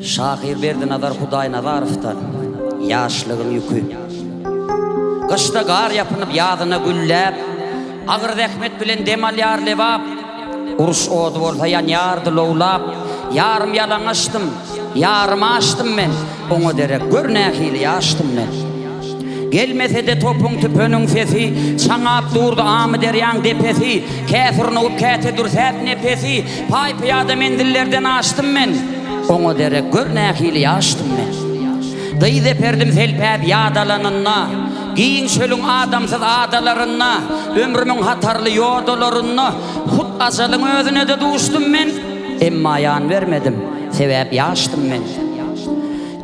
Şahir berdi nazar Huday Nazarov'tan yaşlığın yükü. Kışta gar yapınıp yadına güllep, ağır zahmet bilen demal yar levap, uruş oğdu olsa yan yardı lovlap, yarım yalan açtım, yarım açtım men, onu derek görnähili yaştım men. Gelmese de topun tüpönün sesi, çaňap durdu amı deryan depesi, käfirni up käte dursat nefesi, pay piyada mendillerden açtım men, onu derek görnähili yaştım men. Dıydı perdim selpäp yadalanına, giyin şölün adamsız adalarına, ömrümün hatarlı yodalarına, hut azalın özüne de duştum men, emma ayan vermedim, sebep yaştım men.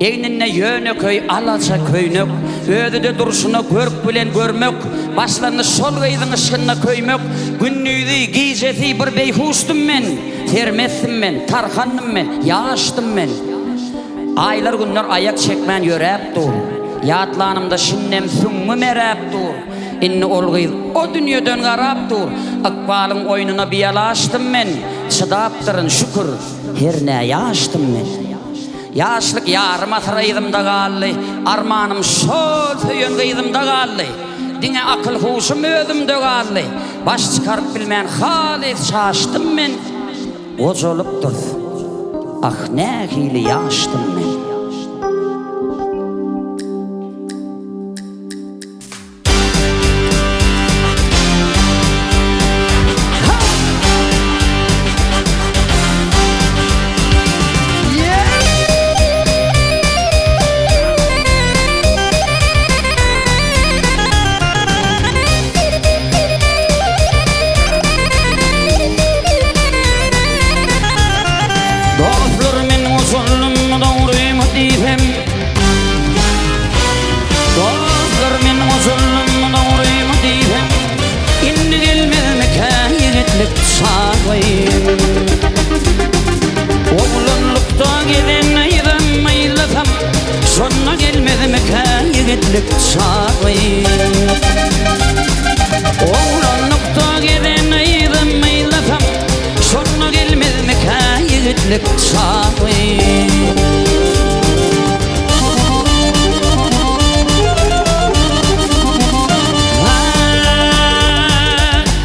Eynine yöne köy, alaca köynök, ödü de duruşuna görk bilen görmök, başlarını sol gıydın ışığına köymök, günnüydü, giyceti bir beyhuştum men, termessim men, tarhandım men, yaştım men. Aylar günler ayak çekmen yörep dur, yatlanımda şinnem sümmü merep dur, inni olgıydı o dünyadan garap dur, akbalın oyununa biyalaştım men, çıdaptırın şükür, her ne yaştım men. Yaşlık yarım asıraydım da gallı, armanım şol söyön gıydım da gallı, dine akıl huşum ödüm de gallı, baş çıkarıp bilmeyen halis şaştım men, ozolup dur, ah ne hili yaştım men. Oğlunlukta giden aydım aylasam, sonra gelmedi mekan yigitlik çağıyım. Oğlunlukta giden aydım aylasam, sonra gelmedi mekan yigitlik çağıyım.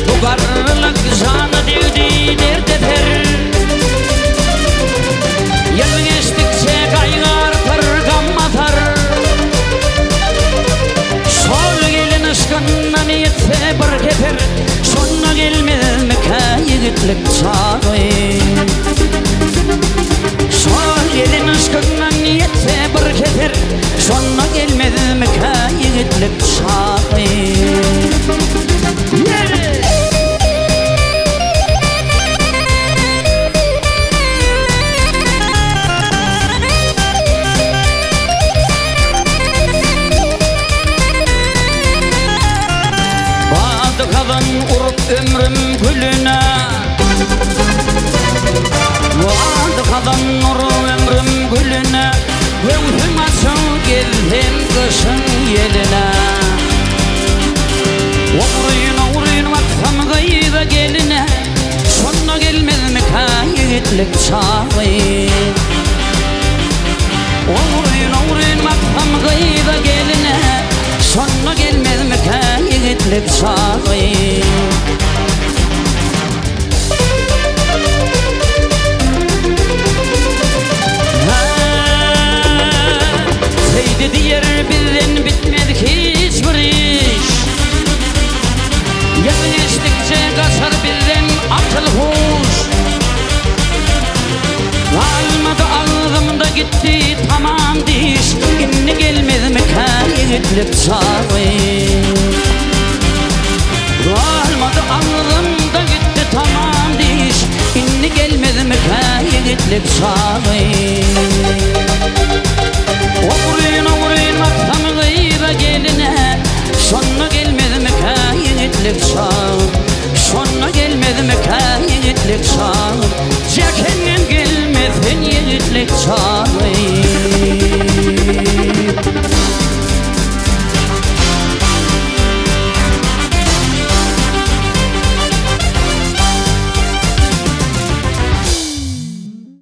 Bu garlık canı devdi derdedir. Yıl geçtikçe kaygar gam atar, sol gelin ışkından yetse bir kefer, sonra gelmez mekan yigitlik çağıyım. Sol gelin ışkından yetse bir kefer, sonra gelmez mekan yigitlik çağıyım. Kalın urup ömrüm gülüne, vaad kalın urup ömrüm gülüne, gözüm açıl geldim kışın yeline. Uğruyun vaksam gıyda geline, sonra gelmez mekan yigitlik çağıyım. Uğruyun vaksam gıyda geline, sonra gelmez mekan yigitlik çağıyım. Seydi diyer bizden bitmedik hiçbir iş, yıl geçtikçe kaçar bizden akıl huş. Almadı ağzımda gitti tamam diş, inni gelmez mekan yigitlik çağıyım. Almadı ağzımda gitti tamam diş, inni gelmez mekan yigitlik çağıyım. Uğruyun vaksam gıyda geline, sonra gelmez mekan yigitlik çağıyım. Sonra gelmez mekan yigitlik çağıyım.